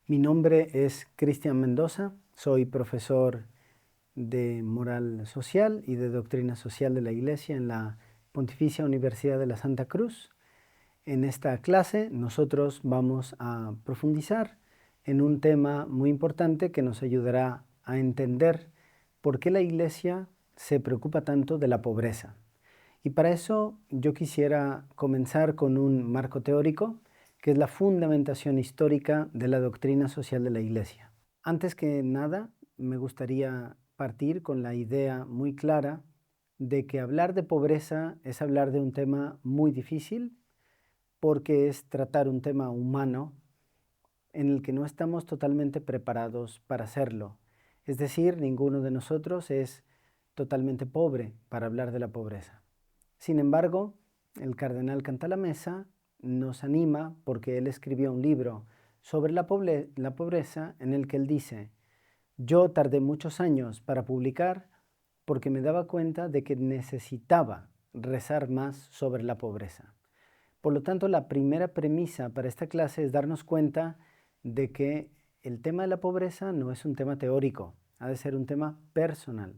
Mi nombre es Cristian Mendoza, soy profesor de Moral Social y de Doctrina Social de la Iglesia en la Pontificia Universidad de la Santa Cruz. En esta clase nosotros vamos a profundizar en un tema muy importante que nos ayudará a entender por qué la Iglesia se preocupa tanto de la pobreza. Y para eso yo quisiera comenzar con un marco teórico que es la fundamentación histórica de la doctrina social de la Iglesia. Antes que nada, me gustaría partir con la idea muy clara de que hablar de pobreza es hablar de un tema muy difícil porque es tratar un tema humano en el que no estamos totalmente preparados para hacerlo. Es decir, ninguno de nosotros es totalmente pobre para hablar de la pobreza. Sin embargo, el cardenal Cantalamessa nos anima porque él escribió un libro sobre la pobreza en el que él dice: yo tardé muchos años para publicar porque me daba cuenta de que necesitaba rezar más sobre la pobreza. Por lo tanto, la primera premisa para esta clase es darnos cuenta de que el tema de la pobreza no es un tema teórico, ha de ser un tema personal.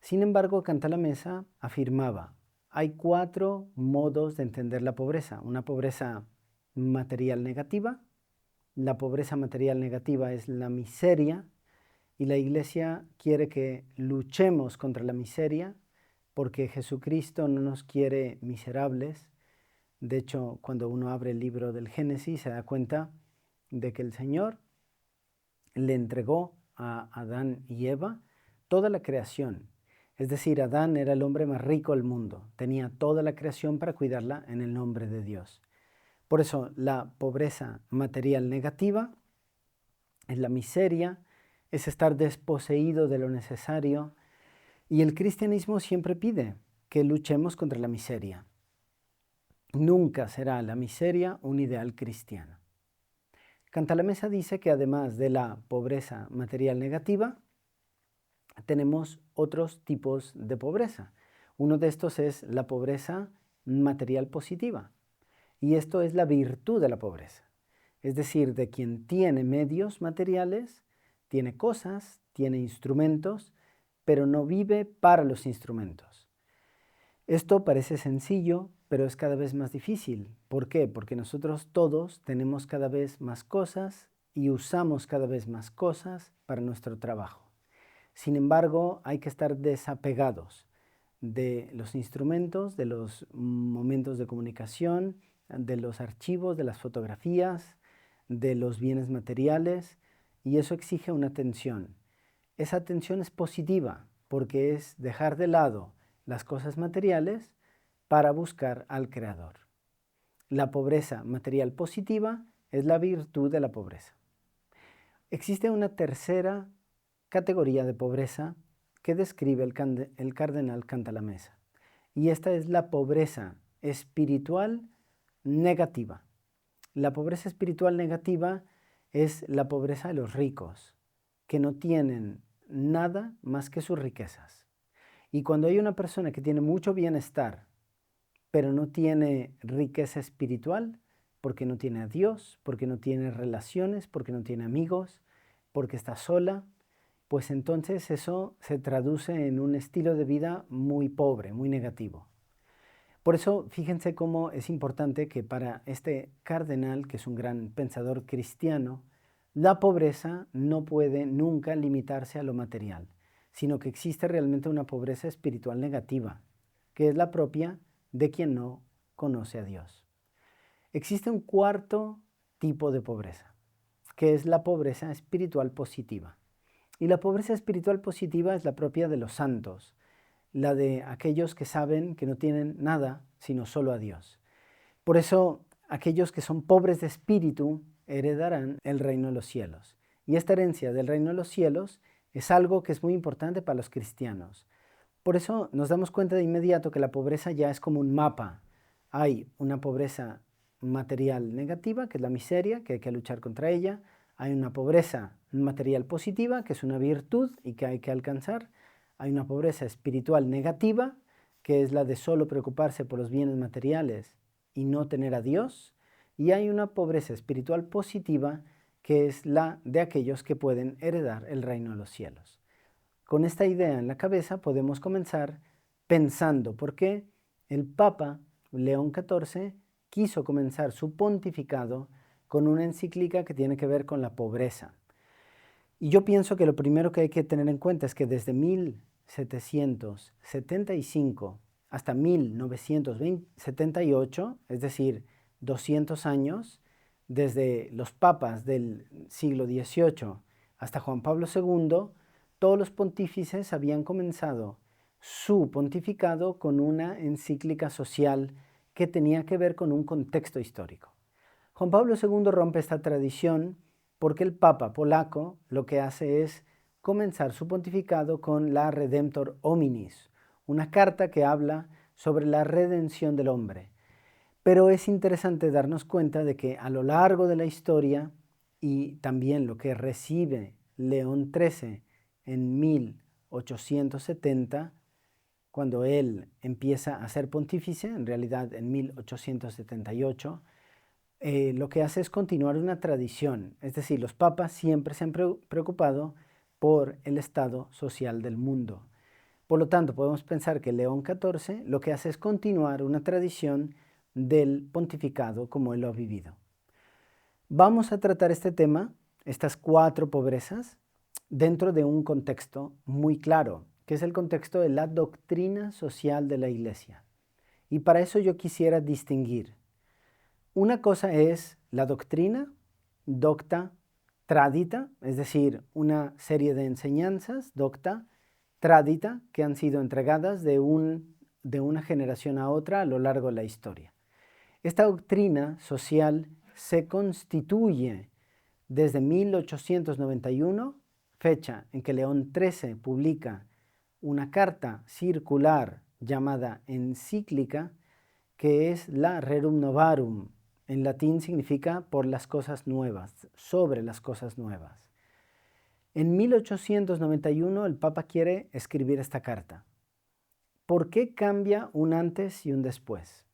Sin embargo, Cantalamessa afirmaba: hay 4 modos de entender la pobreza. Una pobreza material negativa. La pobreza material negativa es la miseria, y la Iglesia quiere que luchemos contra la miseria porque Jesucristo no nos quiere miserables. De hecho, cuando uno abre el libro del Génesis se da cuenta de que el Señor le entregó a Adán y Eva toda la creación. Es decir, Adán era el hombre más rico del mundo, tenía toda la creación para cuidarla en el nombre de Dios. Por eso la pobreza material negativa es la miseria, es estar desposeído de lo necesario, y el cristianismo siempre pide que luchemos contra la miseria. Nunca será la miseria un ideal cristiano. Cantalamessa dice que además de la pobreza material negativa, tenemos otros tipos de pobreza. Uno de estos es la pobreza material positiva. Y esto es la virtud de la pobreza. Es decir, de quien tiene medios materiales, tiene cosas, tiene instrumentos, pero no vive para los instrumentos. Esto parece sencillo, pero es cada vez más difícil. ¿Por qué? Porque nosotros todos tenemos cada vez más cosas y usamos cada vez más cosas para nuestro trabajo. Sin embargo, hay que estar desapegados de los instrumentos, de los momentos de comunicación, de los archivos, de las fotografías, de los bienes materiales, y eso exige una atención. Esa atención es positiva porque es dejar de lado las cosas materiales para buscar al Creador. La pobreza material positiva es la virtud de la pobreza. Existe una tercera categoría de pobreza que describe el cardenal Cantalamessa, y esta es la pobreza espiritual negativa. La pobreza espiritual negativa es la pobreza de los ricos, que no tienen nada más que sus riquezas. Y cuando hay una persona que tiene mucho bienestar, pero no tiene riqueza espiritual, porque no tiene a Dios, porque no tiene relaciones, porque no tiene amigos, porque está sola, pues entonces eso se traduce en un estilo de vida muy pobre, muy negativo. Por eso, fíjense cómo es importante que para este cardenal, que es un gran pensador cristiano, la pobreza no puede nunca limitarse a lo material, sino que existe realmente una pobreza espiritual negativa, que es la propia de quien no conoce a Dios. Existe un cuarto tipo de pobreza, que es la pobreza espiritual positiva. Y la pobreza espiritual positiva es la propia de los santos, la de aquellos que saben que no tienen nada sino solo a Dios. Por eso, aquellos que son pobres de espíritu heredarán el reino de los cielos. Y esta herencia del reino de los cielos es algo que es muy importante para los cristianos. Por eso nos damos cuenta de inmediato que la pobreza ya es como un mapa. Hay una pobreza material negativa, que es la miseria, que hay que luchar contra ella. Hay una pobreza material positiva, que es una virtud y que hay que alcanzar. Hay una pobreza espiritual negativa, que es la de solo preocuparse por los bienes materiales y no tener a Dios. Y hay una pobreza espiritual positiva, que es la de aquellos que pueden heredar el reino de los cielos. Con esta idea en la cabeza podemos comenzar pensando por qué el Papa León XIV quiso comenzar su pontificado con una encíclica que tiene que ver con la pobreza. Y yo pienso que lo primero que hay que tener en cuenta es que desde 1775 hasta 1978, es decir, 200 años, desde los papas del siglo XVIII hasta Juan Pablo II, todos los pontífices habían comenzado su pontificado con una encíclica social que tenía que ver con un contexto histórico. Juan Pablo II rompe esta tradición porque el Papa polaco lo que hace es comenzar su pontificado con la Redemptor Hominis, una carta que habla sobre la redención del hombre. Pero es interesante darnos cuenta de que a lo largo de la historia y también lo que recibe León XIII en 1870, cuando él empieza a ser pontífice, en realidad en 1878, lo que hace es continuar una tradición, es decir, los papas siempre se han preocupado por el estado social del mundo. Por lo tanto, podemos pensar que León XIV lo que hace es continuar una tradición del pontificado como él lo ha vivido. Vamos a tratar este tema, estas 4 pobrezas, dentro de un contexto muy claro, que es el contexto de la doctrina social de la Iglesia. Y para eso yo quisiera distinguir. Una cosa es la doctrina, docta, tradita, es decir, una serie de enseñanzas, docta, tradita, que han sido entregadas de una generación a otra a lo largo de la historia. Esta doctrina social se constituye desde 1891, fecha en que León XIII publica una carta circular llamada encíclica, que es la Rerum Novarum. En latín significa por las cosas nuevas, sobre las cosas nuevas. En 1891 el Papa quiere escribir esta carta. ¿Por qué cambia un antes y un después?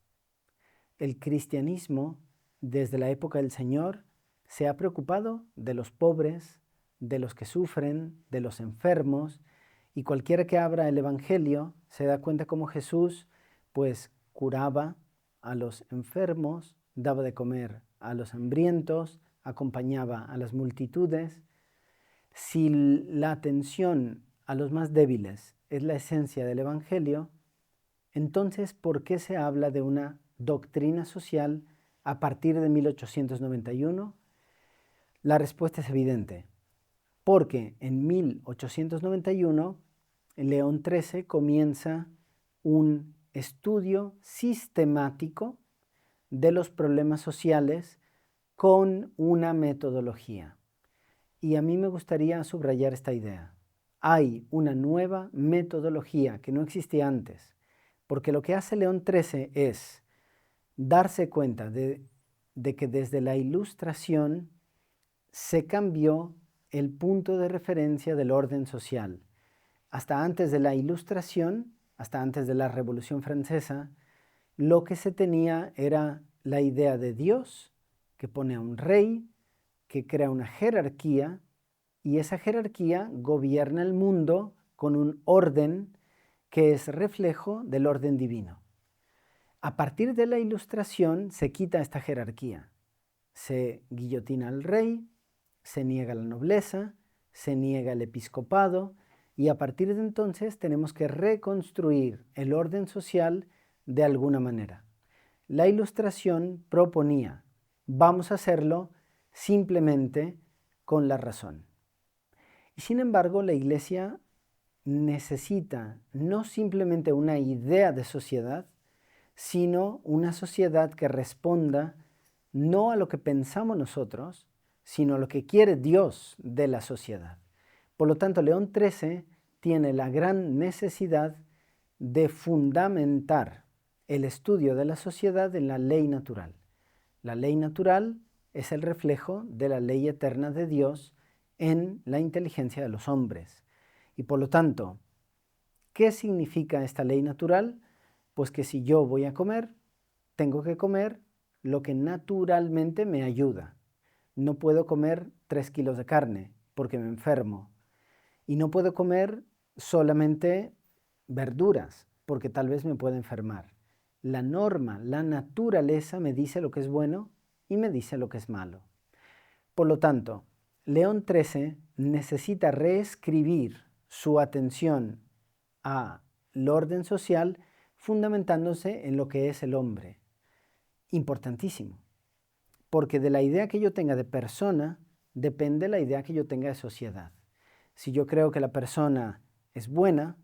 El cristianismo, desde la época del Señor, se ha preocupado de los pobres, de los que sufren, de los enfermos, y cualquiera que abra el Evangelio se da cuenta cómo Jesús, pues, curaba a los enfermos, daba de comer a los hambrientos, acompañaba a las multitudes. Si la atención a los más débiles es la esencia del Evangelio, entonces, ¿por qué se habla de una doctrina social a partir de 1891? La respuesta es evidente, porque en 1891 León XIII comienza un estudio sistemático de los problemas sociales con una metodología. Y a mí me gustaría subrayar esta idea. Hay una nueva metodología que no existía antes, porque lo que hace León XIII es darse cuenta de que desde la Ilustración se cambió el punto de referencia del orden social. Hasta antes de la Ilustración, hasta antes de la Revolución Francesa, lo que se tenía era la idea de Dios, que pone a un rey, que crea una jerarquía, y esa jerarquía gobierna el mundo con un orden que es reflejo del orden divino. A partir de la Ilustración se quita esta jerarquía. Se guillotina al rey, se niega la nobleza, se niega el episcopado, y a partir de entonces tenemos que reconstruir el orden social de alguna manera. La Ilustración proponía, vamos a hacerlo simplemente con la razón. Y sin embargo, la Iglesia necesita no simplemente una idea de sociedad, sino una sociedad que responda no a lo que pensamos nosotros, sino a lo que quiere Dios de la sociedad. Por lo tanto, León XIII tiene la gran necesidad de fundamentar el estudio de la sociedad en la ley natural. La ley natural es el reflejo de la ley eterna de Dios en la inteligencia de los hombres. Y por lo tanto, ¿qué significa esta ley natural? Pues que si yo voy a comer, tengo que comer lo que naturalmente me ayuda. no puedo comer 3 kilos de carne porque me enfermo. Y no puedo comer solamente verduras porque tal vez me pueda enfermar. La norma, la naturaleza me dice lo que es bueno y me dice lo que es malo. Por lo tanto, León XIII necesita reescribir su atención al orden social fundamentándose en lo que es el hombre. Importantísimo, porque de la idea que yo tenga de persona depende la idea que yo tenga de sociedad. Si yo creo que la persona es buena,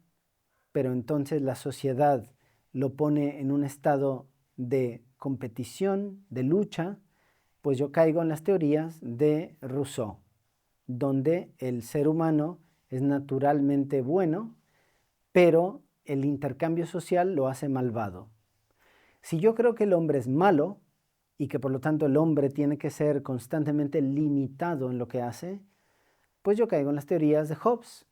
pero entonces la sociedad lo pone en un estado de competición, de lucha, pues yo caigo en las teorías de Rousseau, donde el ser humano es naturalmente bueno, pero el intercambio social lo hace malvado. Si yo creo que el hombre es malo y que por lo tanto el hombre tiene que ser constantemente limitado en lo que hace, pues yo caigo en las teorías de Hobbes,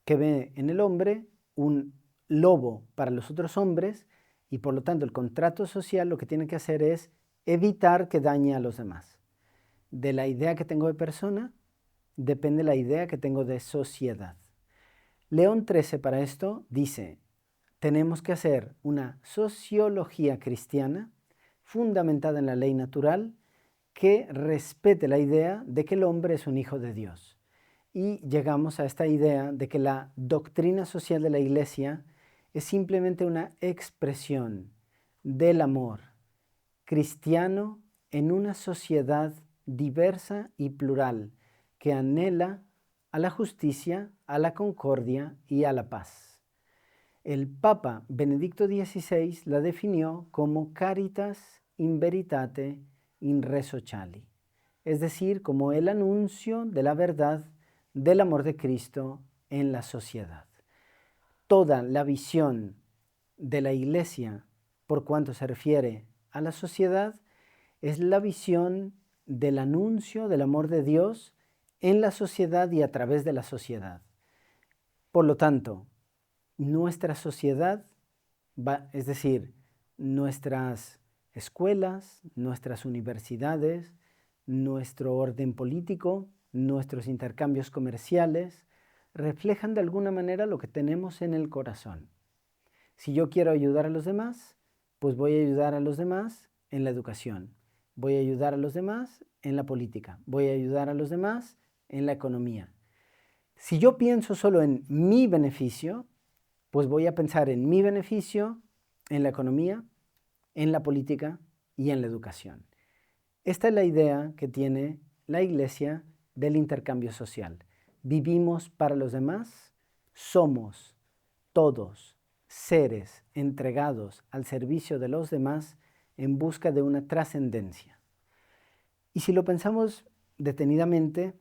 que ve en el hombre un lobo para los otros hombres y por lo tanto el contrato social lo que tiene que hacer es evitar que dañe a los demás. De la idea que tengo de persona depende la idea que tengo de sociedad. León XIII para esto dice, tenemos que hacer una sociología cristiana fundamentada en la ley natural que respete la idea de que el hombre es un hijo de Dios. Y llegamos a esta idea de que la doctrina social de la Iglesia es simplemente una expresión del amor cristiano en una sociedad diversa y plural que anhela a la justicia, a la concordia y a la paz. El Papa Benedicto XVI la definió como caritas in veritate in re sociali, es decir, como el anuncio de la verdad del amor de Cristo en la sociedad. Toda la visión de la Iglesia, por cuanto se refiere a la sociedad, es la visión del anuncio del amor de Dios en la sociedad y a través de la sociedad. Por lo tanto, nuestra sociedad, es decir, nuestras escuelas, nuestras universidades, nuestro orden político, nuestros intercambios comerciales, reflejan de alguna manera lo que tenemos en el corazón. Si yo quiero ayudar a los demás, pues voy a ayudar a los demás en la educación, voy a ayudar a los demás en la política, voy a ayudar a los demás en la economía. Si yo pienso solo en mi beneficio, pues voy a pensar en mi beneficio en la economía, en la política y en la educación. Esta es la idea que tiene la Iglesia del intercambio social. Vivimos para los demás, somos todos seres entregados al servicio de los demás en busca de una trascendencia. Y si lo pensamos detenidamente,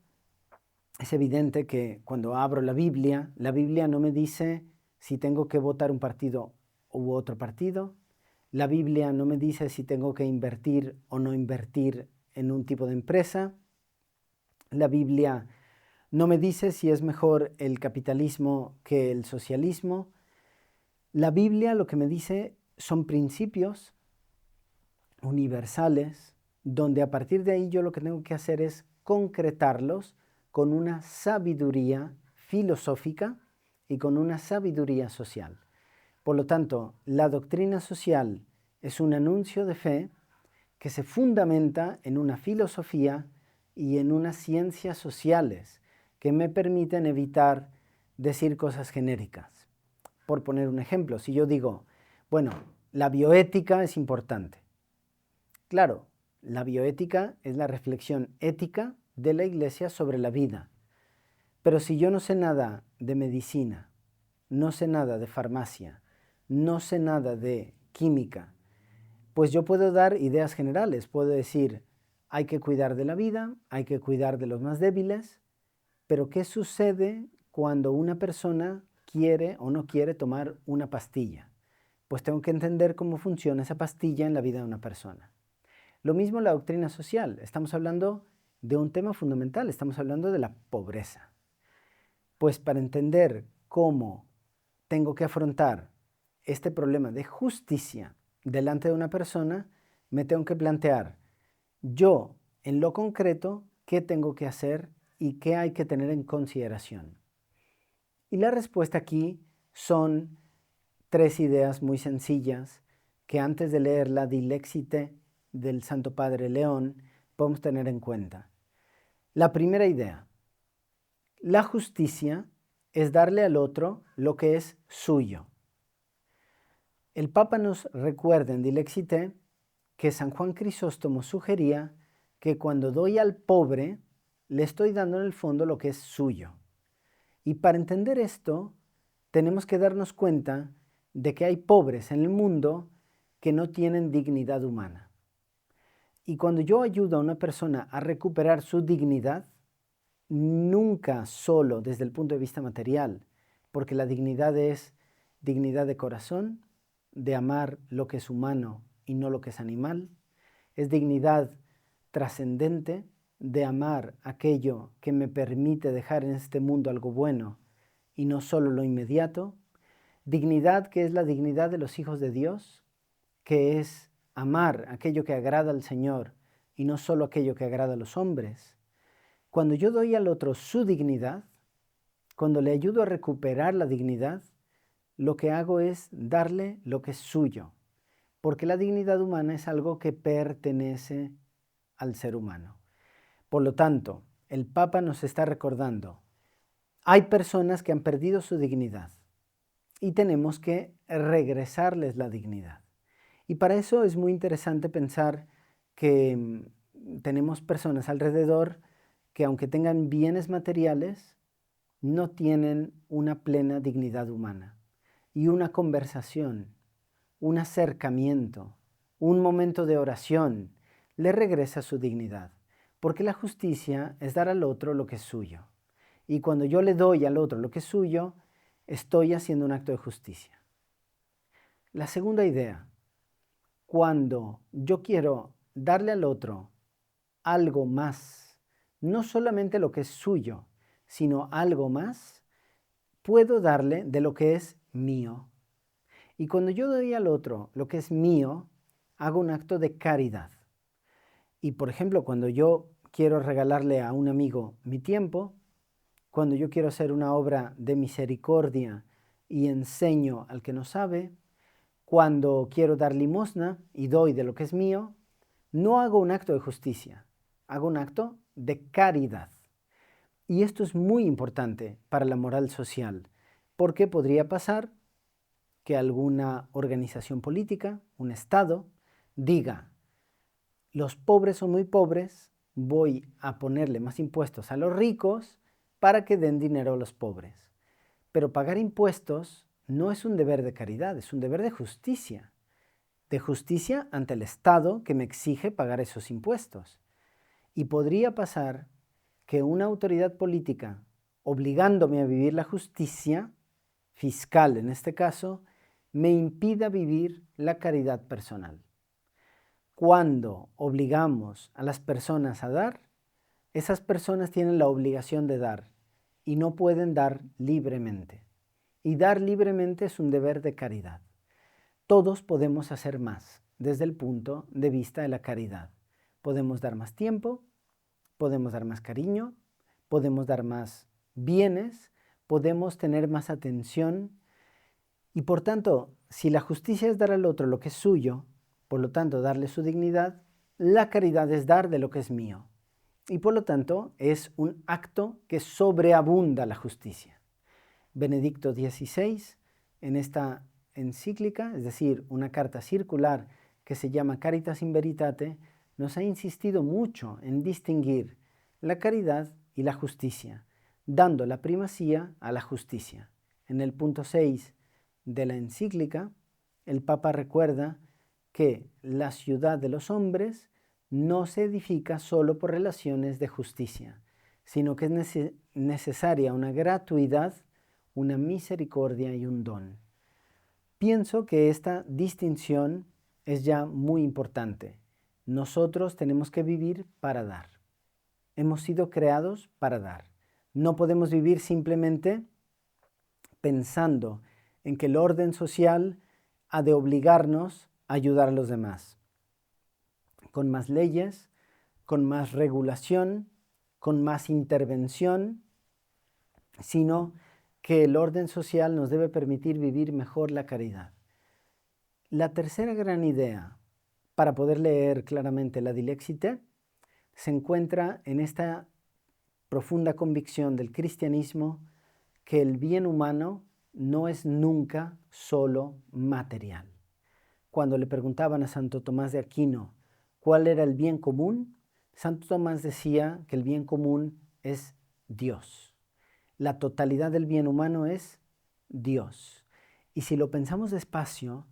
es evidente que cuando abro la Biblia no me dice si tengo que votar un partido u otro partido. La Biblia no me dice si tengo que invertir o no invertir en un tipo de empresa. La Biblia no me dice si es mejor el capitalismo que el socialismo. La Biblia lo que me dice son principios universales donde a partir de ahí yo lo que tengo que hacer es concretarlos con una sabiduría filosófica y con una sabiduría social. Por lo tanto, la doctrina social es un anuncio de fe que se fundamenta en una filosofía y en unas ciencias sociales que me permiten evitar decir cosas genéricas. Por poner un ejemplo, si yo digo, bueno, la bioética es importante. Claro, la bioética es la reflexión ética de la Iglesia sobre la vida. Pero si yo no sé nada de medicina, no sé nada de farmacia, no sé nada de química, pues yo puedo dar ideas generales. Puedo decir, hay que cuidar de la vida, hay que cuidar de los más débiles, pero ¿qué sucede cuando una persona quiere o no quiere tomar una pastilla? Pues tengo que entender cómo funciona esa pastilla en la vida de una persona. Lo mismo la doctrina social. Estamos hablando de un tema fundamental, estamos hablando de la pobreza. Pues para entender cómo tengo que afrontar este problema de justicia delante de una persona, me tengo que plantear yo, en lo concreto, qué tengo que hacer y qué hay que tener en consideración. Y la respuesta aquí son 3 ideas muy sencillas que antes de leer la Dilexite del Santo Padre León podemos tener en cuenta. La primera idea: la justicia es darle al otro lo que es suyo. El Papa nos recuerda en Dilexite que San Juan Crisóstomo sugería que cuando doy al pobre, le estoy dando en el fondo lo que es suyo. Y para entender esto, tenemos que darnos cuenta de que hay pobres en el mundo que no tienen dignidad humana. Y cuando yo ayudo a una persona a recuperar su dignidad, nunca solo desde el punto de vista material, porque la dignidad es dignidad de corazón, de amar lo que es humano y no lo que es animal, es dignidad trascendente, de amar aquello que me permite dejar en este mundo algo bueno y no solo lo inmediato, dignidad que es la dignidad de los hijos de Dios, que es amar aquello que agrada al Señor y no solo aquello que agrada a los hombres. Cuando yo doy al otro su dignidad, cuando le ayudo a recuperar la dignidad, lo que hago es darle lo que es suyo, porque la dignidad humana es algo que pertenece al ser humano. Por lo tanto, el Papa nos está recordando, hay personas que han perdido su dignidad y tenemos que regresarles la dignidad. Y para eso es muy interesante pensar que tenemos personas alrededor que aunque tengan bienes materiales, no tienen una plena dignidad humana. Y una conversación, un acercamiento, un momento de oración, le regresa su dignidad. Porque la justicia es dar al otro lo que es suyo. Y cuando yo le doy al otro lo que es suyo, estoy haciendo un acto de justicia. La segunda idea: cuando yo quiero darle al otro algo más, no solamente lo que es suyo, sino algo más, puedo darle de lo que es mío. Y cuando yo doy al otro lo que es mío, hago un acto de caridad. Y por ejemplo, cuando yo quiero regalarle a un amigo mi tiempo, cuando yo quiero hacer una obra de misericordia y enseño al que no sabe, cuando quiero dar limosna y doy de lo que es mío, no hago un acto de justicia, hago un acto de caridad. Y esto es muy importante para la moral social, porque podría pasar que alguna organización política, un Estado, diga: los pobres son muy pobres, voy a ponerle más impuestos a los ricos para que den dinero a los pobres. Pero pagar impuestos no es un deber de caridad, es un deber de justicia ante el Estado que me exige pagar esos impuestos. Y podría pasar que una autoridad política, obligándome a vivir la justicia, fiscal en este caso, me impida vivir la caridad personal. Cuando obligamos a las personas a dar, esas personas tienen la obligación de dar y no pueden dar libremente. Y dar libremente es un deber de caridad. Todos podemos hacer más desde el punto de vista de la caridad. Podemos dar más tiempo, podemos dar más cariño, podemos dar más bienes, podemos tener más atención. Y por tanto, si la justicia es dar al otro lo que es suyo, por lo tanto darle su dignidad, la caridad es dar de lo que es mío. Y por lo tanto es un acto que sobreabunda la justicia. Benedicto XVI, en esta encíclica, es decir, una carta circular que se llama Caritas in Veritate, nos ha insistido mucho en distinguir la caridad y la justicia, dando la primacía a la justicia. En el punto 6 de la encíclica, el Papa recuerda que la ciudad de los hombres no se edifica solo por relaciones de justicia, sino que es necesaria una gratuidad, una misericordia y un don. Pienso que esta distinción es ya muy importante. Nosotros tenemos que vivir para dar. Hemos sido creados para dar. No podemos vivir simplemente pensando en que el orden social ha de obligarnos a ayudar a los demás. Con más leyes, con más regulación, con más intervención, sino que el orden social nos debe permitir vivir mejor la caridad. La tercera gran idea para poder leer claramente la Dilexité se encuentra en esta profunda convicción del cristianismo que el bien humano no es nunca solo material. Cuando le preguntaban a Santo Tomás de Aquino cuál era el bien común, Santo Tomás decía que el bien común es Dios. La totalidad del bien humano es Dios. Y si lo pensamos despacio,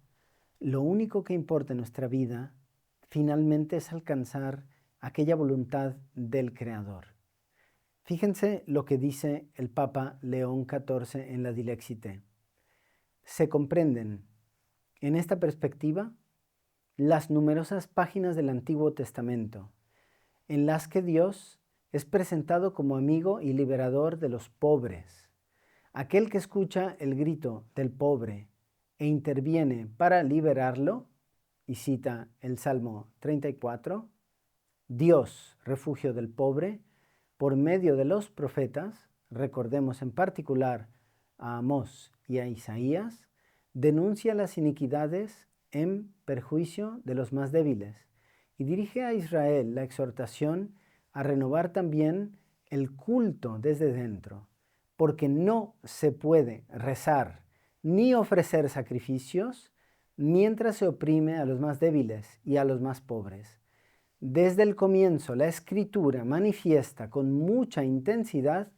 lo único que importa en nuestra vida finalmente es alcanzar aquella voluntad del Creador. Fíjense lo que dice el Papa León XIV en la Dilexité. Se comprenden en esta perspectiva las numerosas páginas del Antiguo Testamento, en las que Dios es presentado como amigo y liberador de los pobres, aquel que escucha el grito del pobre e interviene para liberarlo, y cita el Salmo 34, Dios, refugio del pobre, por medio de los profetas, recordemos en particular a Amós y a Isaías, denuncia las iniquidades en perjuicio de los más débiles y dirige a Israel la exhortación a renovar también el culto desde dentro, porque no se puede rezar ni ofrecer sacrificios mientras se oprime a los más débiles y a los más pobres. Desde el comienzo, la Escritura manifiesta con mucha intensidad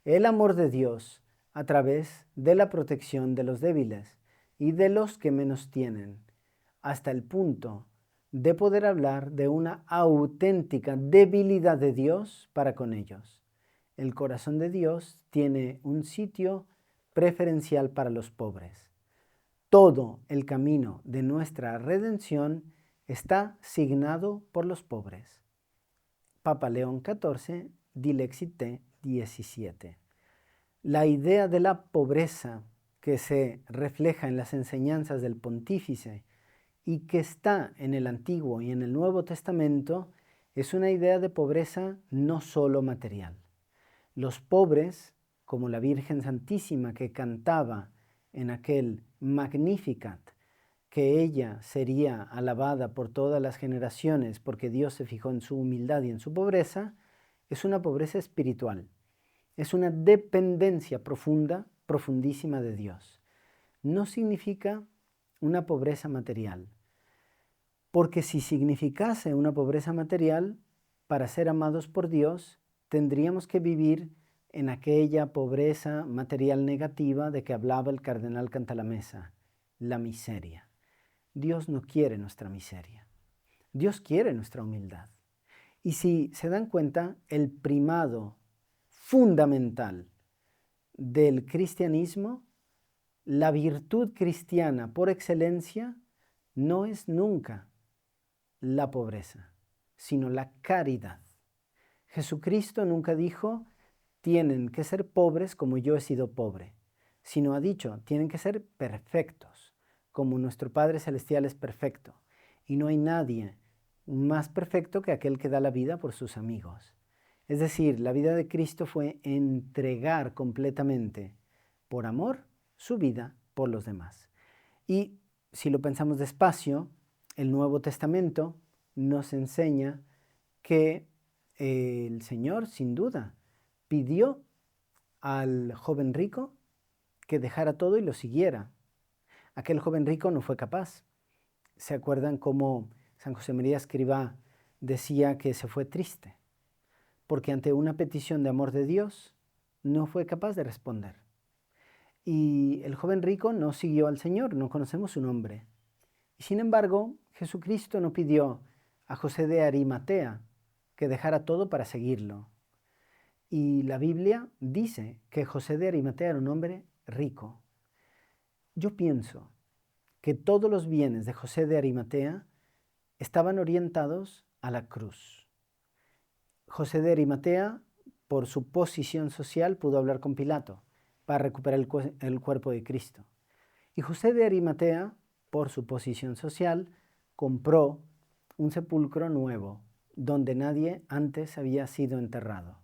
el amor de Dios a través de la protección de los débiles y de los que menos tienen, hasta el punto de poder hablar de una auténtica debilidad de Dios para con ellos. El corazón de Dios tiene un sitio preferencial para los pobres. Todo el camino de nuestra redención está signado por los pobres. Papa León XIV, Dilexité 17. La idea de la pobreza que se refleja en las enseñanzas del pontífice y que está en el Antiguo y en el Nuevo Testamento es una idea de pobreza no solo material. Los pobres, como la Virgen Santísima que cantaba en aquel Magnificat, que ella sería alabada por todas las generaciones porque Dios se fijó en su humildad y en su pobreza, es una pobreza espiritual. Es una dependencia profunda, profundísima de Dios. No significa una pobreza material, porque si significase una pobreza material, para ser amados por Dios, tendríamos que vivir en aquella pobreza material negativa de que hablaba el cardenal Cantalamessa, la miseria. Dios no quiere nuestra miseria. Dios quiere nuestra humildad. Y si se dan cuenta, el primado fundamental del cristianismo, la virtud cristiana por excelencia, no es nunca la pobreza, sino la caridad. Jesucristo nunca dijo, tienen que ser pobres como yo he sido pobre, sino ha dicho, tienen que ser perfectos, como nuestro Padre Celestial es perfecto, y no hay nadie más perfecto que aquel que da la vida por sus amigos. Es decir, la vida de Cristo fue entregar completamente, por amor, su vida por los demás. Y si lo pensamos despacio, el Nuevo Testamento nos enseña que el Señor, sin duda, pidió al joven rico que dejara todo y lo siguiera. Aquel joven rico no fue capaz. ¿Se acuerdan cómo San José María Escrivá decía que se fue triste? Porque ante una petición de amor de Dios no fue capaz de responder. Y el joven rico no siguió al Señor, no conocemos su nombre. Y sin embargo, Jesucristo no pidió a José de Arimatea que dejara todo para seguirlo. Y la Biblia dice que José de Arimatea era un hombre rico. Yo pienso que todos los bienes de José de Arimatea estaban orientados a la cruz. José de Arimatea, por su posición social, pudo hablar con Pilato para recuperar el cuerpo de Cristo. Y José de Arimatea, por su posición social, compró un sepulcro nuevo donde nadie antes había sido enterrado.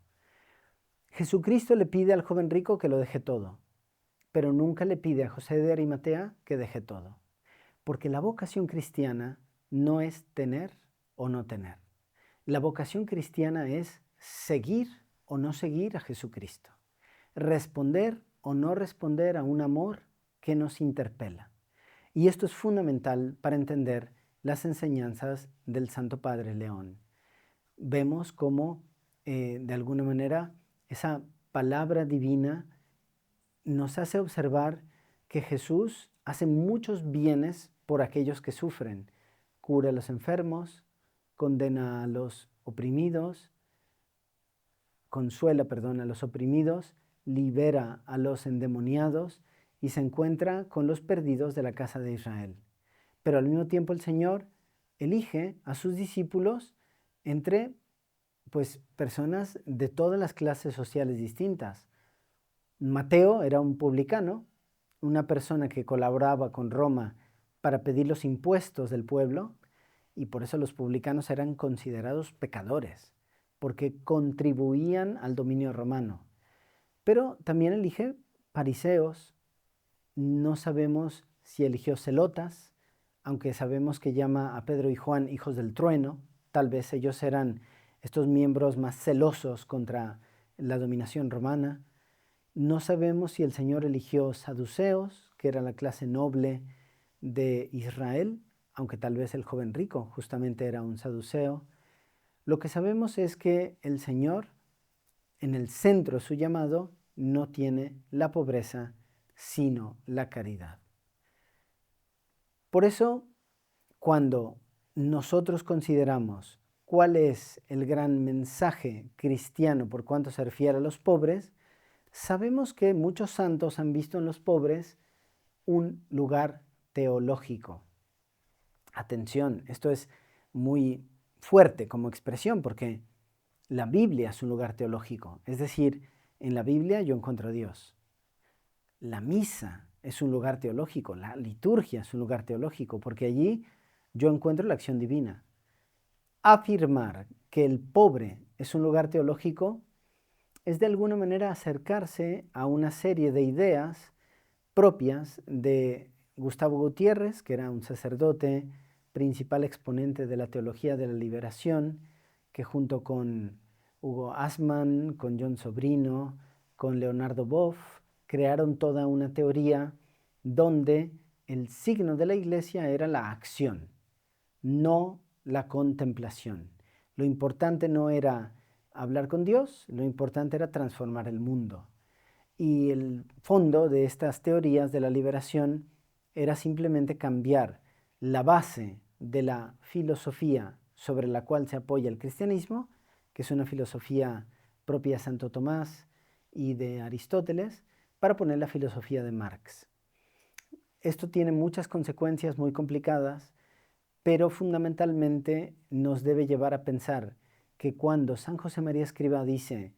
Jesucristo le pide al joven rico que lo deje todo, pero nunca le pide a José de Arimatea que deje todo, porque la vocación cristiana no es tener o no tener. La vocación cristiana es seguir o no seguir a Jesucristo, responder o no responder a un amor que nos interpela. Y esto es fundamental para entender las enseñanzas del Santo Padre León. Vemos cómo, de alguna manera, esa palabra divina nos hace observar que Jesús hace muchos bienes por aquellos que sufren. Cura a los enfermos, condena a los oprimidos, consuela, a los oprimidos, libera a los endemoniados y se encuentra con los perdidos de la casa de Israel. Pero al mismo tiempo el Señor elige a sus discípulos entre personas de todas las clases sociales distintas. Mateo era un publicano, una persona que colaboraba con Roma para pedir los impuestos del pueblo, y por eso los publicanos eran considerados pecadores, porque contribuían al dominio romano. Pero también elige fariseos, no sabemos si eligió celotas, aunque sabemos que llama a Pedro y Juan hijos del trueno, tal vez ellos eran estos miembros más celosos contra la dominación romana. No sabemos si el Señor eligió saduceos, que era la clase noble de Israel, aunque tal vez el joven rico justamente era un saduceo. Lo que sabemos es que el Señor, en el centro de su llamado, no tiene la pobreza, sino la caridad. Por eso, cuando nosotros consideramos cuál es el gran mensaje cristiano por cuanto se refiere a los pobres, sabemos que muchos santos han visto en los pobres un lugar teológico. Atención, esto es muy fuerte como expresión porque la Biblia es un lugar teológico. Es decir, en la Biblia yo encuentro a Dios. La misa es un lugar teológico, la liturgia es un lugar teológico, porque allí yo encuentro la acción divina. Afirmar que el pobre es un lugar teológico es de alguna manera acercarse a una serie de ideas propias de Gustavo Gutiérrez, que era un sacerdote principal exponente de la teología de la liberación, que junto con Hugo Asman, con John Sobrino, con Leonardo Boff, crearon toda una teoría donde el signo de la iglesia era la acción, no la contemplación. Lo importante no era hablar con Dios, lo importante era transformar el mundo. Y el fondo de estas teorías de la liberación era simplemente cambiar la base de la filosofía sobre la cual se apoya el cristianismo, que es una filosofía propia de Santo Tomás y de Aristóteles, para poner la filosofía de Marx. Esto tiene muchas consecuencias muy complicadas, pero fundamentalmente nos debe llevar a pensar que cuando San José María Escrivá dice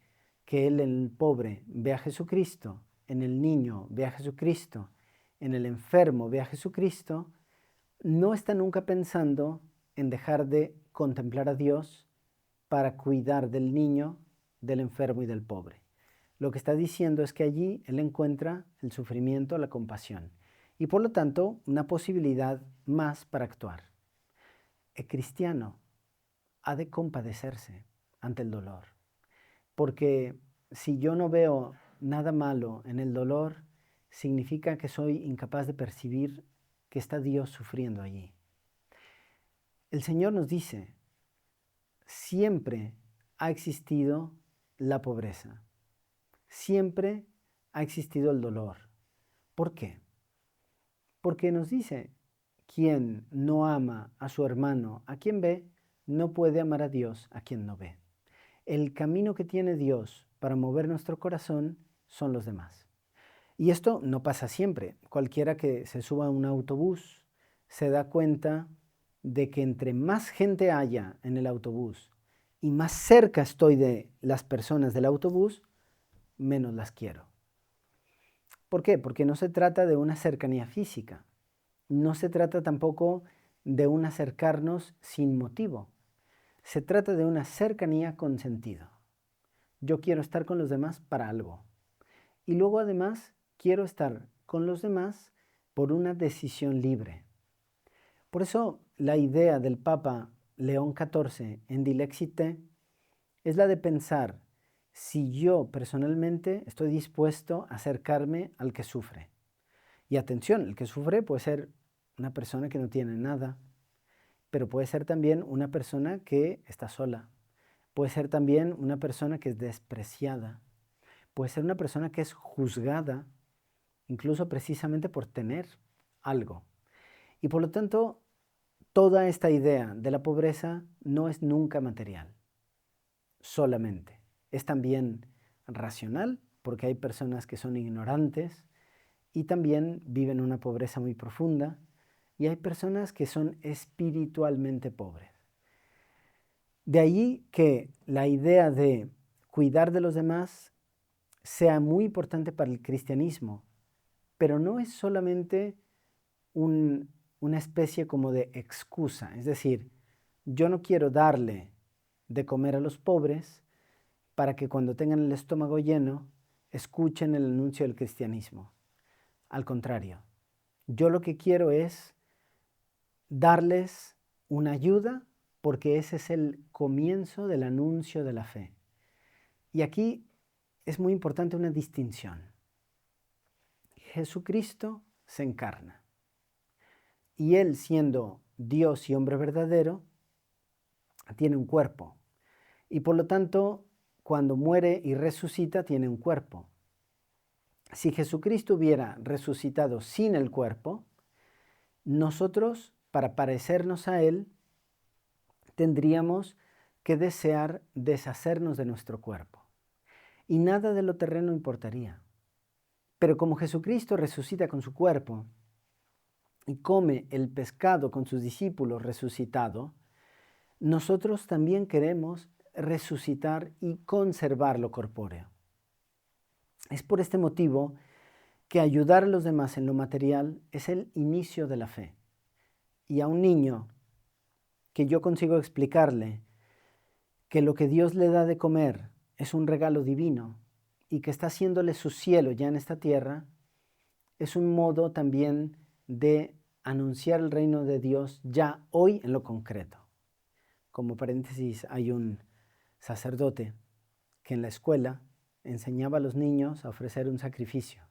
que él en el pobre ve a Jesucristo, en el niño ve a Jesucristo, en el enfermo ve a Jesucristo, no está nunca pensando en dejar de contemplar a Dios para cuidar del niño, del enfermo y del pobre. Lo que está diciendo es que allí él encuentra el sufrimiento, la compasión y por lo tanto una posibilidad más para actuar. El cristiano ha de compadecerse ante el dolor, porque si yo no veo nada malo en el dolor, significa que soy incapaz de percibir que está Dios sufriendo allí. El Señor nos dice, siempre ha existido la pobreza, siempre ha existido el dolor. ¿Por qué? Porque nos dice, quien no ama a su hermano, a quien ve, no puede amar a Dios, a quien no ve. El camino que tiene Dios para mover nuestro corazón son los demás. Y esto no pasa siempre. Cualquiera que se suba a un autobús se da cuenta de que entre más gente haya en el autobús y más cerca estoy de las personas del autobús, menos las quiero. ¿Por qué? Porque no se trata de una cercanía física. No se trata tampoco de un acercarnos sin motivo. Se trata de una cercanía con sentido. Yo quiero estar con los demás para algo. Y luego además quiero estar con los demás por una decisión libre. Por eso la idea del Papa León XIV en Dilexite es la de pensar si yo personalmente estoy dispuesto a acercarme al que sufre. Y atención, el que sufre puede ser una persona que no tiene nada, pero puede ser también una persona que está sola, puede ser también una persona que es despreciada, puede ser una persona que es juzgada, incluso precisamente por tener algo. Y por lo tanto, toda esta idea de la pobreza no es nunca material, solamente. Es también racional, porque hay personas que son ignorantes y también viven una pobreza muy profunda, y hay personas que son espiritualmente pobres. De ahí que la idea de cuidar de los demás sea muy importante para el cristianismo, pero no es solamente una especie como de excusa, es decir, yo no quiero darle de comer a los pobres para que cuando tengan el estómago lleno escuchen el anuncio del cristianismo. Al contrario, yo lo que quiero es darles una ayuda porque ese es el comienzo del anuncio de la fe. Y aquí es muy importante una distinción. Jesucristo se encarna y Él, siendo Dios y hombre verdadero, tiene un cuerpo y por lo tanto cuando muere y resucita tiene un cuerpo. Si Jesucristo hubiera resucitado sin el cuerpo, nosotros, para parecernos a Él, tendríamos que desear deshacernos de nuestro cuerpo. Y nada de lo terreno importaría. Pero como Jesucristo resucita con su cuerpo y come el pescado con sus discípulos resucitado, nosotros también queremos resucitar y conservar lo corpóreo. Es por este motivo que ayudar a los demás en lo material es el inicio de la fe. Y a un niño que yo consigo explicarle que lo que Dios le da de comer es un regalo divino y que está haciéndole su cielo ya en esta tierra, es un modo también de anunciar el reino de Dios ya hoy en lo concreto. Como paréntesis, hay un sacerdote que en la escuela enseñaba a los niños a ofrecer un sacrificio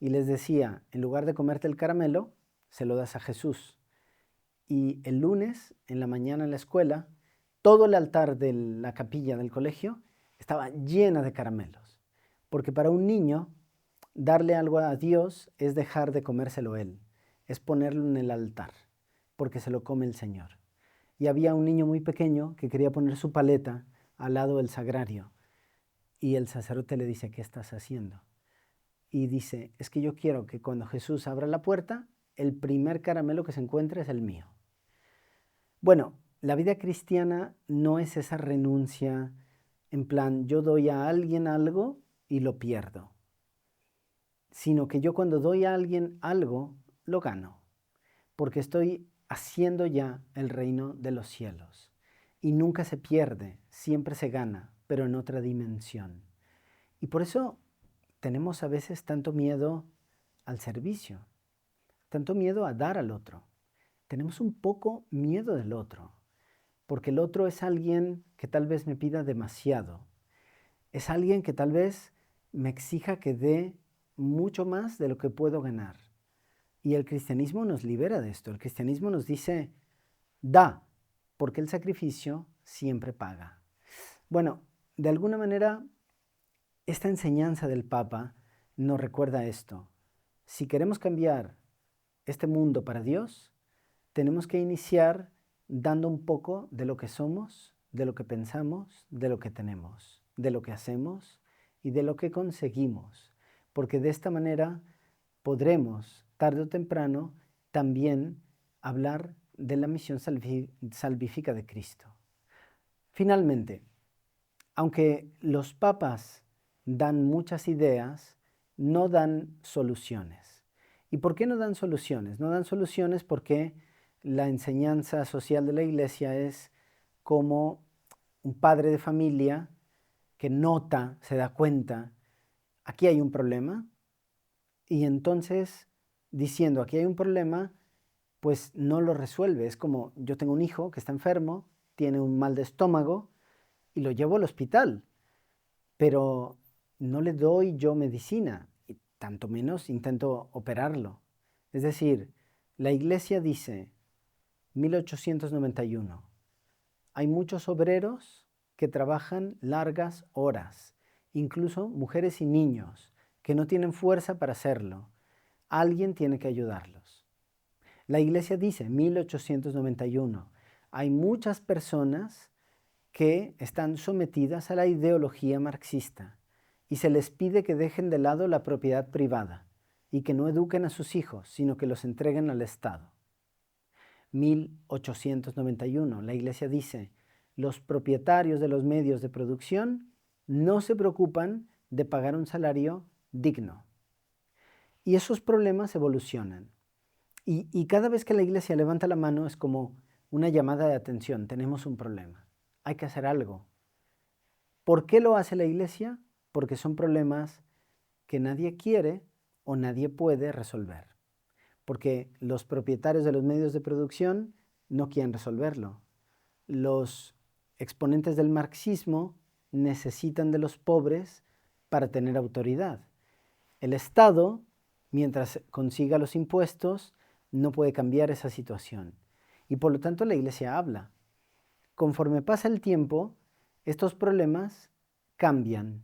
y les decía, en lugar de comerte el caramelo, se lo das a Jesús. Y el lunes, en la mañana en la escuela, todo el altar de la capilla del colegio estaba llena de caramelos. Porque para un niño, darle algo a Dios es dejar de comérselo él, es ponerlo en el altar, porque se lo come el Señor. Y había un niño muy pequeño que quería poner su paleta al lado del sagrario. Y el sacerdote le dice, ¿qué estás haciendo? Y dice, es que yo quiero que cuando Jesús abra la puerta, el primer caramelo que se encuentre es el mío. Bueno, la vida cristiana no es esa renuncia en plan, yo doy a alguien algo y lo pierdo, sino que yo cuando doy a alguien algo, lo gano, porque estoy haciendo ya el reino de los cielos. Y nunca se pierde, siempre se gana, pero en otra dimensión. Y por eso tenemos a veces tanto miedo al servicio, tanto miedo a dar al otro. Tenemos un poco miedo del otro, porque el otro es alguien que tal vez me pida demasiado. Es alguien que tal vez me exija que dé mucho más de lo que puedo ganar. Y el cristianismo nos libera de esto. El cristianismo nos dice, da, porque el sacrificio siempre paga. Bueno, de alguna manera, esta enseñanza del Papa nos recuerda esto. Si queremos cambiar este mundo para Dios, tenemos que iniciar dando un poco de lo que somos, de lo que pensamos, de lo que tenemos, de lo que hacemos y de lo que conseguimos, porque de esta manera podremos, tarde o temprano, también hablar de la misión salvífica de Cristo. Finalmente, aunque los papas dan muchas ideas, no dan soluciones. ¿Y por qué no dan soluciones? No dan soluciones porque la enseñanza social de la Iglesia es como un padre de familia que nota, se da cuenta, aquí hay un problema, y entonces diciendo aquí hay un problema, pues no lo resuelve. Es como yo tengo un hijo que está enfermo, tiene un mal de estómago y lo llevo al hospital, pero no le doy yo medicina y tanto menos intento operarlo. Es decir, la Iglesia dice, 1891, hay muchos obreros que trabajan largas horas, incluso mujeres y niños que no tienen fuerza para hacerlo. Alguien tiene que ayudarlos. La Iglesia dice, 1891, hay muchas personas que están sometidas a la ideología marxista y se les pide que dejen de lado la propiedad privada y que no eduquen a sus hijos, sino que los entreguen al Estado. 1891, la Iglesia dice, los propietarios de los medios de producción no se preocupan de pagar un salario digno. Y esos problemas evolucionan. Y cada vez que la Iglesia levanta la mano es como una llamada de atención, tenemos un problema, hay que hacer algo. ¿Por qué lo hace la Iglesia? Porque son problemas que nadie quiere o nadie puede resolver. Porque los propietarios de los medios de producción no quieren resolverlo. Los exponentes del marxismo necesitan de los pobres para tener autoridad. El Estado, mientras consiga los impuestos, no puede cambiar esa situación. Y por lo tanto la Iglesia habla. Conforme pasa el tiempo, estos problemas cambian.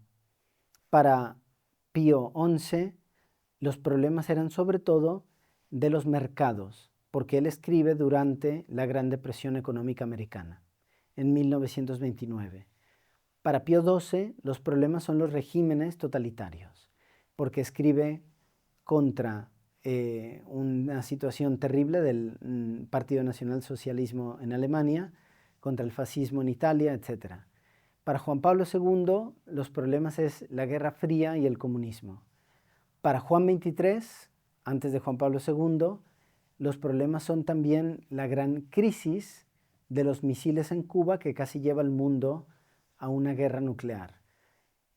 Para Pío XI, los problemas eran sobre todo de los mercados, porque él escribe durante la Gran Depresión Económica Americana, en 1929. Para Pío XII, los problemas son los regímenes totalitarios, porque escribe contra una situación terrible del Partido Nacional Socialismo en Alemania, contra el fascismo en Italia, etc. Para Juan Pablo II, los problemas es la Guerra Fría y el comunismo. Para Juan XXIII, antes de Juan Pablo II, los problemas son también la gran crisis de los misiles en Cuba que casi lleva al mundo a una guerra nuclear.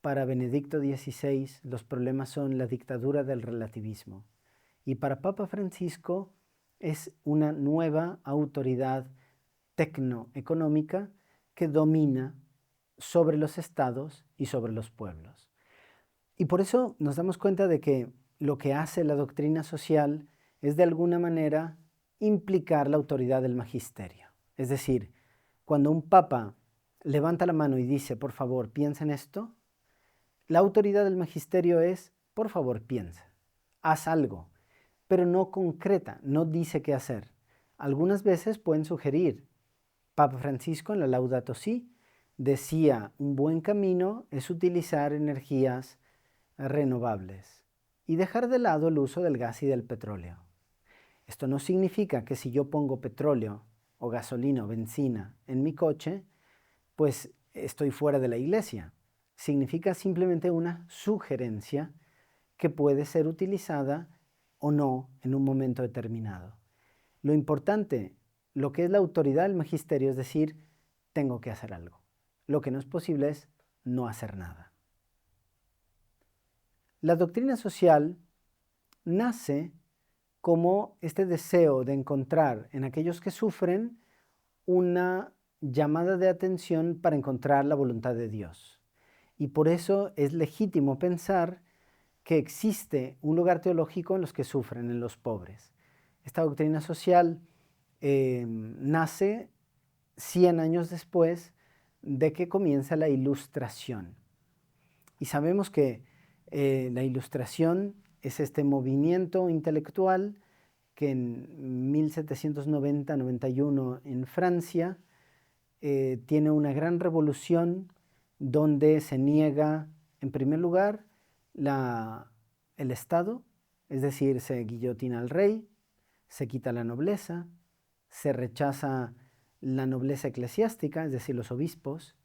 Para Benedicto XVI, los problemas son la dictadura del relativismo. Y para Papa Francisco es una nueva autoridad tecnoeconómica que domina sobre los estados y sobre los pueblos. Y por eso nos damos cuenta de que lo que hace la doctrina social es de alguna manera implicar la autoridad del magisterio. Es decir, cuando un papa levanta la mano y dice, por favor, piensa en esto, la autoridad del magisterio es, por favor, piensa, haz algo, pero no concreta, no dice qué hacer. Algunas veces pueden sugerir. Papa Francisco en la Laudato Si decía, un buen camino es utilizar energías renovables y dejar de lado el uso del gas y del petróleo. Esto no significa que si yo pongo petróleo o gasolina o benzina en mi coche, pues estoy fuera de la Iglesia. Significa simplemente una sugerencia que puede ser utilizada o no en un momento determinado. Lo importante, lo que es la autoridad del magisterio, es decir, tengo que hacer algo. Lo que no es posible es no hacer nada. La doctrina social nace como este deseo de encontrar en aquellos que sufren una llamada de atención para encontrar la voluntad de Dios. Y por eso es legítimo pensar que existe un lugar teológico en los que sufren, en los pobres. Esta doctrina social nace 100 años después de que comienza la Ilustración. Y sabemos que la Ilustración es este movimiento intelectual que en 1790-91 en Francia tiene una gran revolución donde se niega, en primer lugar, el Estado, es decir, se guillotina al rey, se quita la nobleza, se rechaza la nobleza eclesiástica, es decir, los obispos.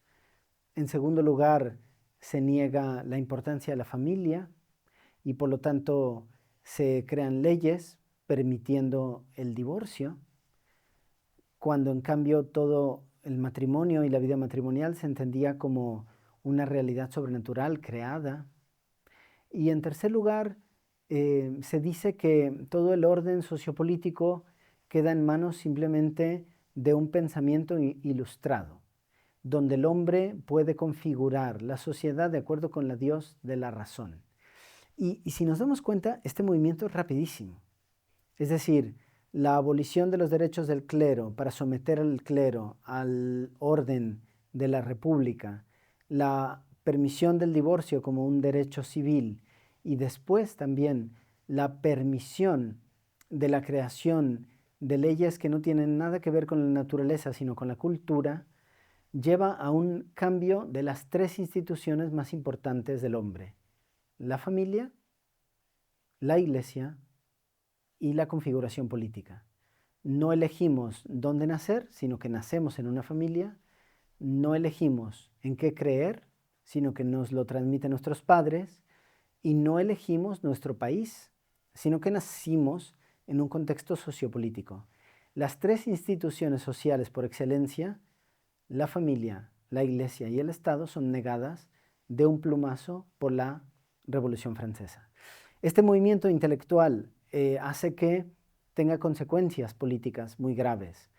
En segundo lugar, se niega la importancia de la familia y por lo tanto se crean leyes permitiendo el divorcio, cuando en cambio todo el matrimonio y la vida matrimonial se entendía como una realidad sobrenatural creada. Y en tercer lugar, se dice que todo el orden sociopolítico queda en manos simplemente de un pensamiento ilustrado, donde el hombre puede configurar la sociedad de acuerdo con la Dios de la razón. Y si nos damos cuenta, este movimiento es rapidísimo. Es decir, la abolición de los derechos del clero para someter al clero al orden de la república, la permisión del divorcio como un derecho civil y después también la permisión de la creación de leyes que no tienen nada que ver con la naturaleza sino con la cultura, lleva a un cambio de las tres instituciones más importantes del hombre: la familia, la iglesia y la configuración política. No elegimos dónde nacer, sino que nacemos en una familia. No elegimos en qué creer, sino que nos lo transmiten nuestros padres. Y no elegimos nuestro país, sino que nacimos en un contexto sociopolítico. Las tres instituciones sociales por excelencia, la familia, la iglesia y el Estado, son negadas de un plumazo por la Revolución Francesa. Este movimiento intelectual hace que tenga consecuencias políticas muy graves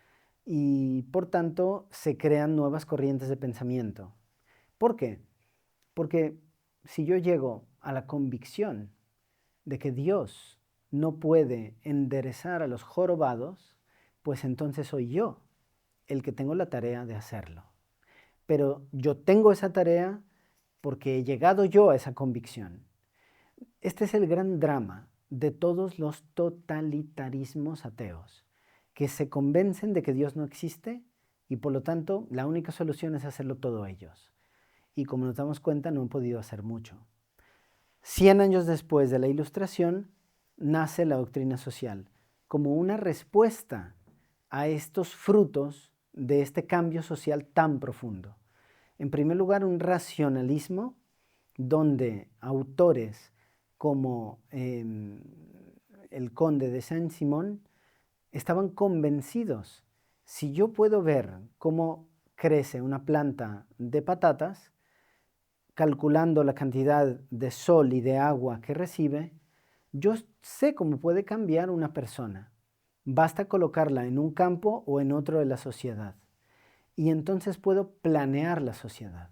y por tanto se crean nuevas corrientes de pensamiento. ¿Por qué? Porque si yo llego a la convicción de que Dios no puede enderezar a los jorobados, pues entonces soy yo el que tengo la tarea de hacerlo. Pero yo tengo esa tarea porque he llegado yo a esa convicción. Este es el gran drama de todos los totalitarismos ateos, que se convencen de que Dios no existe y por lo tanto la única solución es hacerlo todo ellos. Y como nos damos cuenta, no han podido hacer mucho. 100 años después de la Ilustración, nace la doctrina social como una respuesta a estos frutos de este cambio social tan profundo. En primer lugar, un racionalismo donde autores como el conde de Saint-Simon estaban convencidos: si yo puedo ver cómo crece una planta de patatas, calculando la cantidad de sol y de agua que recibe, yo sé cómo puede cambiar una persona. Basta colocarla en un campo o en otro de la sociedad. Y entonces puedo planear la sociedad.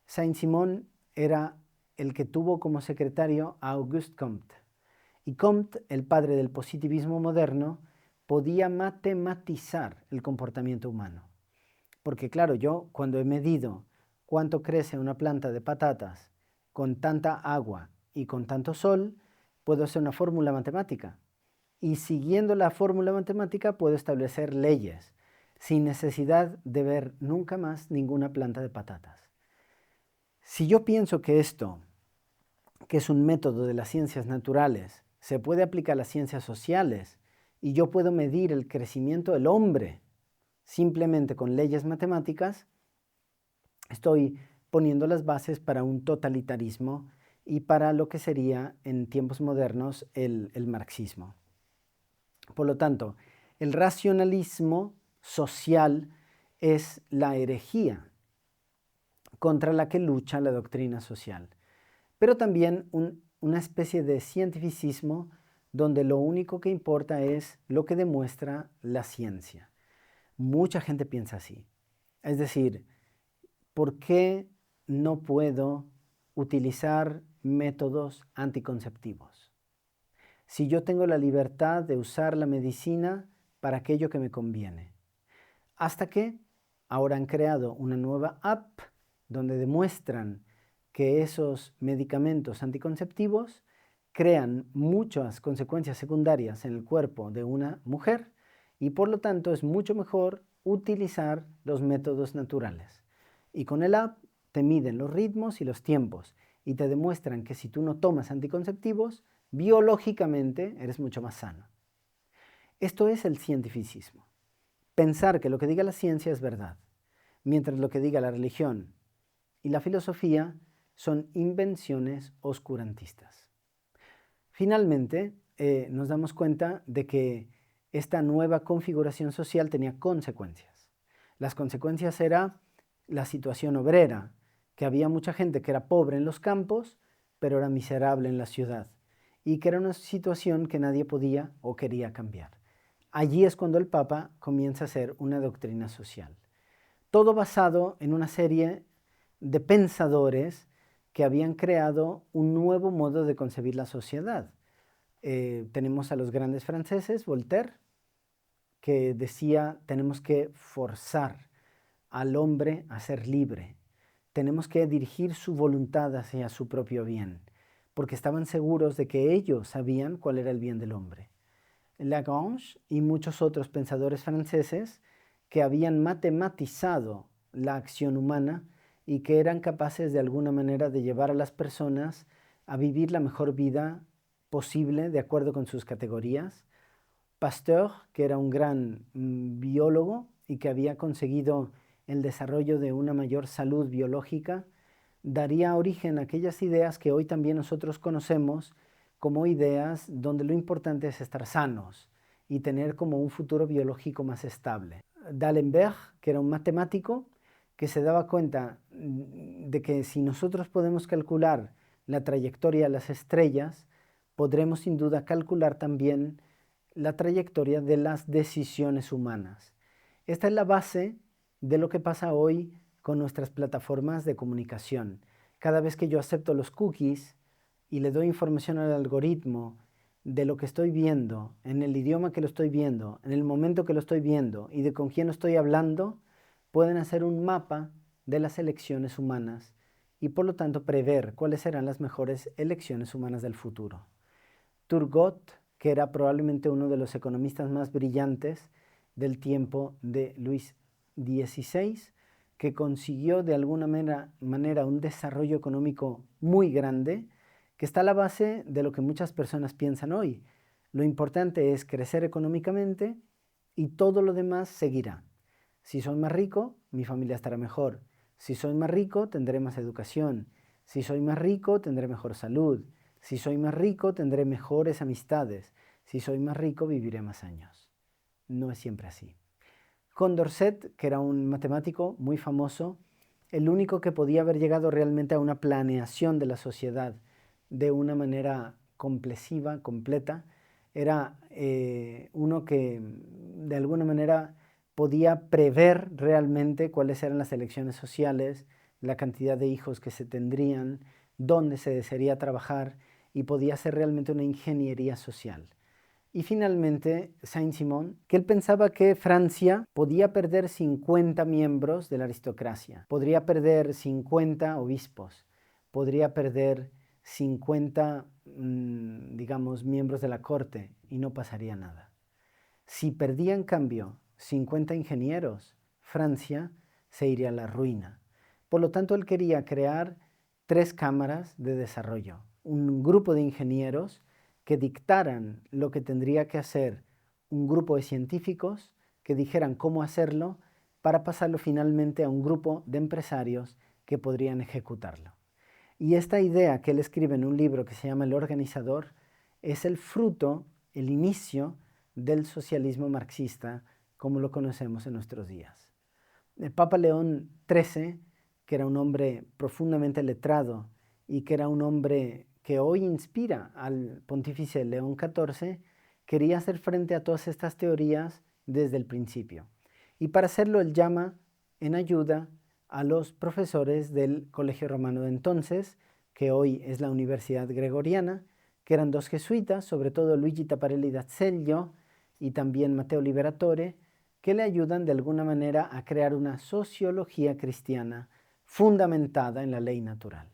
Saint-Simon era el que tuvo como secretario a Auguste Comte. Y Comte, el padre del positivismo moderno, podía matematizar el comportamiento humano. Porque claro, yo cuando he medido cuánto crece una planta de patatas con tanta agua y con tanto sol, puedo hacer una fórmula matemática. Y siguiendo la fórmula matemática puedo establecer leyes sin necesidad de ver nunca más ninguna planta de patatas. Si yo pienso que esto, que es un método de las ciencias naturales, se puede aplicar a las ciencias sociales y yo puedo medir el crecimiento del hombre simplemente con leyes matemáticas, estoy poniendo las bases para un totalitarismo y para lo que sería en tiempos modernos el marxismo. Por lo tanto, el racionalismo social es la herejía contra la que lucha la doctrina social, pero también una especie de cientificismo donde lo único que importa es lo que demuestra la ciencia. Mucha gente piensa así. Es decir, ¿por qué no puedo utilizar métodos anticonceptivos? Si yo tengo la libertad de usar la medicina para aquello que me conviene. Hasta que ahora han creado una nueva app donde demuestran que esos medicamentos anticonceptivos crean muchas consecuencias secundarias en el cuerpo de una mujer y por lo tanto es mucho mejor utilizar los métodos naturales. Y con el app te miden los ritmos y los tiempos y te demuestran que si tú no tomas anticonceptivos, biológicamente eres mucho más sano. Esto es el cientificismo. Pensar que lo que diga la ciencia es verdad, mientras lo que diga la religión y la filosofía son invenciones oscurantistas. Finalmente, nos damos cuenta de que esta nueva configuración social tenía consecuencias. Las consecuencias era la situación obrera, que había mucha gente que era pobre en los campos, pero era miserable en la ciudad, y que era una situación que nadie podía o quería cambiar. Allí es cuando el Papa comienza a hacer una doctrina social. Todo basado en una serie de pensadores que habían creado un nuevo modo de concebir la sociedad. Tenemos a los grandes franceses, Voltaire, que decía, tenemos que forzar al hombre a ser libre, tenemos que dirigir su voluntad hacia su propio bien, porque estaban seguros de que ellos sabían cuál era el bien del hombre. Lagrange y muchos otros pensadores franceses que habían matematizado la acción humana y que eran capaces de alguna manera de llevar a las personas a vivir la mejor vida posible de acuerdo con sus categorías. Pasteur, que era un gran biólogo y que había conseguido el desarrollo de una mayor salud biológica, daría origen a aquellas ideas que hoy también nosotros conocemos como ideas donde lo importante es estar sanos y tener como un futuro biológico más estable. D'Alembert, que era un matemático, que se daba cuenta de que si nosotros podemos calcular la trayectoria de las estrellas, podremos sin duda calcular también la trayectoria de las decisiones humanas. Esta es la base de lo que pasa hoy con nuestras plataformas de comunicación. Cada vez que yo acepto los cookies y le doy información al algoritmo de lo que estoy viendo, en el idioma que lo estoy viendo, en el momento que lo estoy viendo y de con quién estoy hablando, pueden hacer un mapa de las elecciones humanas y por lo tanto prever cuáles serán las mejores elecciones humanas del futuro. Turgot, que era probablemente uno de los economistas más brillantes del tiempo de Luis XVI, que consiguió de alguna manera un desarrollo económico muy grande, que está a la base de lo que muchas personas piensan hoy. Lo importante es crecer económicamente y todo lo demás seguirá. Si soy más rico, mi familia estará mejor. Si soy más rico, tendré más educación. Si soy más rico, tendré mejor salud. Si soy más rico, tendré mejores amistades. Si soy más rico, viviré más años. No es siempre así. Condorcet, que era un matemático muy famoso, el único que podía haber llegado realmente a una planeación de la sociedad de una manera compleja, completa, era uno que de alguna manera podía prever realmente cuáles eran las elecciones sociales, la cantidad de hijos que se tendrían, dónde se desearía trabajar y podía hacer realmente una ingeniería social. Y finalmente, Saint-Simon, que él pensaba que Francia podía perder 50 miembros de la aristocracia, podría perder 50 obispos, podría perder 50, digamos, miembros de la corte y no pasaría nada. Si perdía en cambio 50 ingenieros, Francia se iría a la ruina. Por lo tanto, él quería crear 3 cámaras de desarrollo, un grupo de ingenieros que dictaran lo que tendría que hacer un grupo de científicos, que dijeran cómo hacerlo, para pasarlo finalmente a un grupo de empresarios que podrían ejecutarlo. Y esta idea que él escribe en un libro que se llama El Organizador es el fruto, el inicio del socialismo marxista como lo conocemos en nuestros días. El Papa León XIII, que era un hombre profundamente letrado y que era un hombre que hoy inspira al pontífice León XIV, quería hacer frente a todas estas teorías desde el principio. Y para hacerlo él llama en ayuda a los profesores del Colegio Romano de entonces, que hoy es la Universidad Gregoriana, que eran 2 jesuitas, sobre todo Luigi Taparelli d'Azeglio y también Matteo Liberatore, que le ayudan de alguna manera a crear una sociología cristiana fundamentada en la ley natural.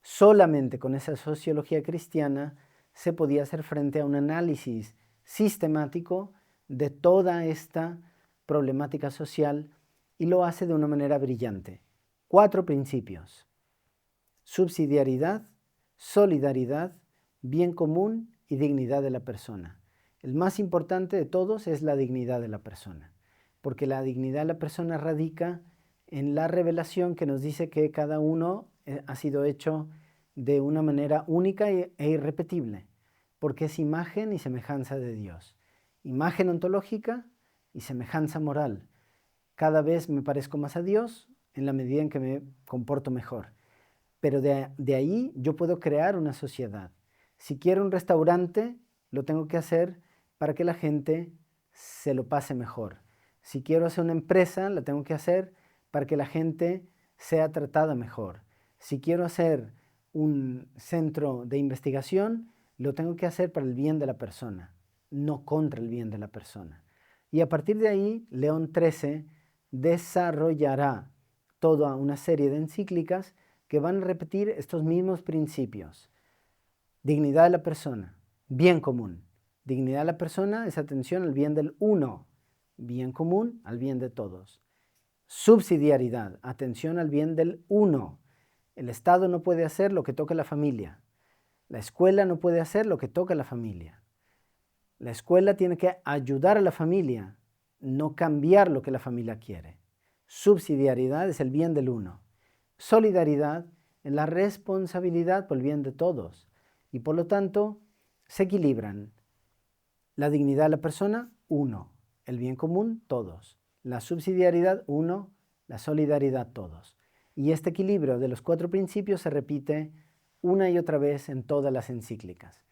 Solamente con esa sociología cristiana se podía hacer frente a un análisis sistemático de toda esta problemática social y lo hace de una manera brillante. 4 principios: subsidiariedad, solidaridad, bien común y dignidad de la persona. El más importante de todos es la dignidad de la persona, porque la dignidad de la persona radica en la revelación que nos dice que cada uno ha sido hecho de una manera única e irrepetible, porque es imagen y semejanza de Dios. Imagen ontológica y semejanza moral. Cada vez me parezco más a Dios en la medida en que me comporto mejor. pero de ahí yo puedo crear una sociedad. Si quiero un restaurante, lo tengo que hacer para que la gente se lo pase mejor. Si quiero hacer una empresa, la tengo que hacer para que la gente sea tratada mejor. Si quiero hacer un centro de investigación, lo tengo que hacer para el bien de la persona, no contra el bien de la persona. Y a partir de ahí, León XIII desarrollará toda una serie de encíclicas que van a repetir estos mismos principios. Dignidad de la persona, bien común. Dignidad de la persona es atención al bien del uno, bien común al bien de todos. Subsidiariedad, atención al bien del uno. El Estado no puede hacer lo que toca a la familia. La escuela no puede hacer lo que toca a la familia. La escuela tiene que ayudar a la familia, no cambiar lo que la familia quiere. Subsidiariedad es el bien del uno. Solidaridad es la responsabilidad por el bien de todos. Y por lo tanto, se equilibran. La dignidad de la persona, uno. El bien común, todos. La subsidiariedad, uno. La solidaridad, todos. Y este equilibrio de los 4 principios se repite una y otra vez en todas las encíclicas.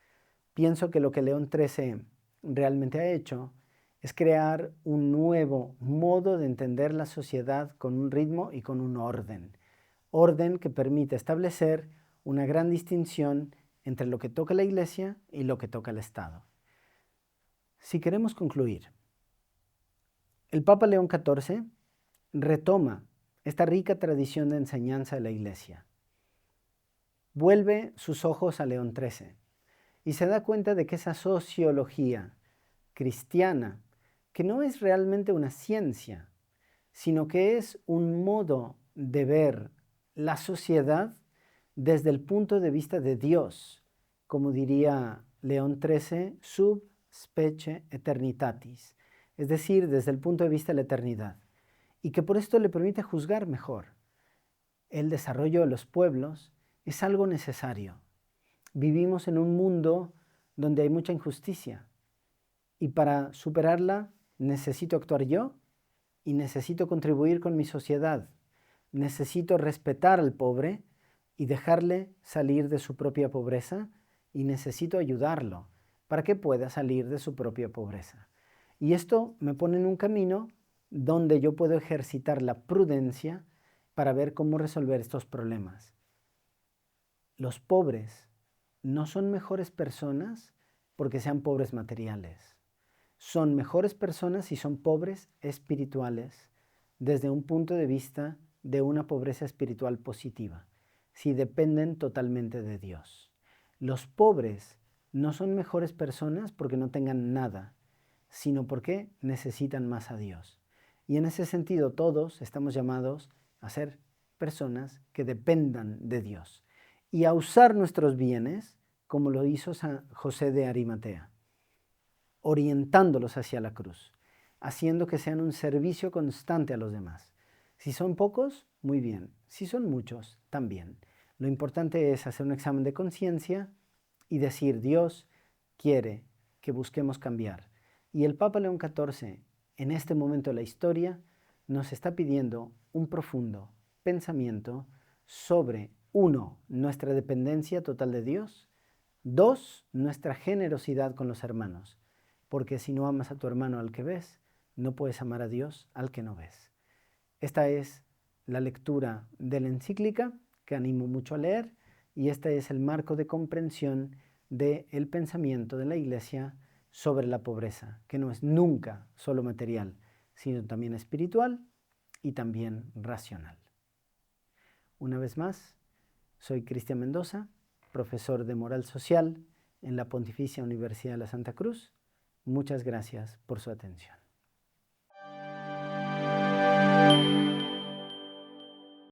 Pienso que lo que León XIII realmente ha hecho es crear un nuevo modo de entender la sociedad con un ritmo y con un orden. Orden que permite establecer una gran distinción entre lo que toca la Iglesia y lo que toca el Estado. Si queremos concluir, el Papa León XIV retoma esta rica tradición de enseñanza de la Iglesia. Vuelve sus ojos a León XIII y se da cuenta de que esa sociología cristiana, que no es realmente una ciencia, sino que es un modo de ver la sociedad desde el punto de vista de Dios, como diría León XIII, sub specie eternitatis, es decir, desde el punto de vista de la eternidad, y que por esto le permite juzgar mejor. El desarrollo de los pueblos es algo necesario. Vivimos en un mundo donde hay mucha injusticia, y para superarla necesito actuar yo y necesito contribuir con mi sociedad. Necesito respetar al pobre y dejarle salir de su propia pobreza y necesito ayudarlo para que pueda salir de su propia pobreza. Y esto me pone en un camino donde yo puedo ejercitar la prudencia para ver cómo resolver estos problemas. Los pobres no son mejores personas porque sean pobres materiales. Son mejores personas si son pobres espirituales desde un punto de vista de una pobreza espiritual positiva, si dependen totalmente de Dios. Los pobres no son mejores personas porque no tengan nada, sino porque necesitan más a Dios. Y en ese sentido todos estamos llamados a ser personas que dependan de Dios y a usar nuestros bienes como lo hizo San José de Arimatea, orientándolos hacia la cruz, haciendo que sean un servicio constante a los demás. Si son pocos, muy bien. Si son muchos, también. Lo importante es hacer un examen de conciencia y decir, Dios quiere que busquemos cambiar. Y el Papa León XIV, en este momento de la historia, nos está pidiendo un profundo pensamiento sobre, 1, nuestra dependencia total de Dios, 2, nuestra generosidad con los hermanos, porque si no amas a tu hermano al que ves, no puedes amar a Dios al que no ves. Esta es la lectura de la encíclica que animo mucho a leer y este es el marco de comprensión del pensamiento de la Iglesia sobre la pobreza, que no es nunca solo material, sino también espiritual y también racional. Una vez más, soy Cristian Mendoza, profesor de Moral Social en la Pontificia Universidad de la Santa Cruz. Muchas gracias por su atención.